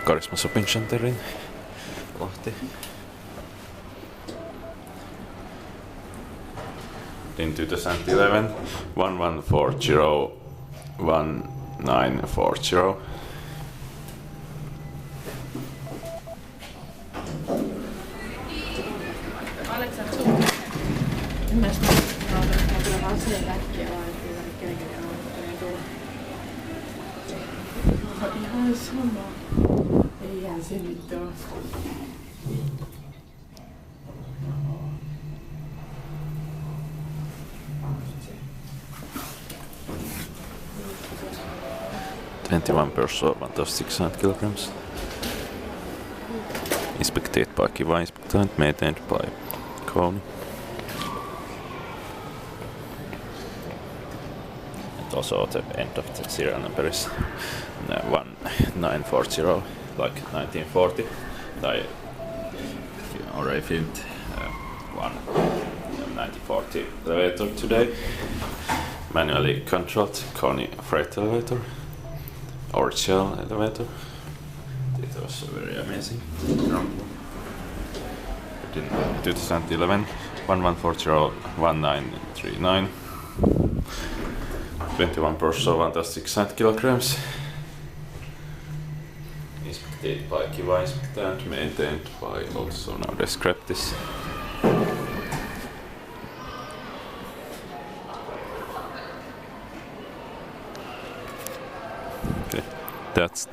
Karisma Shopping Centerin Lahti. In 2011, 1140 1940. Ihan sama. Eihän se nyt oo. Twenty-one person, 1,600 kilograms. Inspected by Kiva Inspectant, maintained by Kone. And also the end of the serial number is 1940, like 1940. I already filmed one 1940 elevator today. Manually controlled Kone freight elevator. Or shell elevator. It was very amazing. In 2011, 1140 1939. 21 person, 1,600 kilograms. Inspected by Kiva Inspectant, maintained by also now describe this. Okay, that's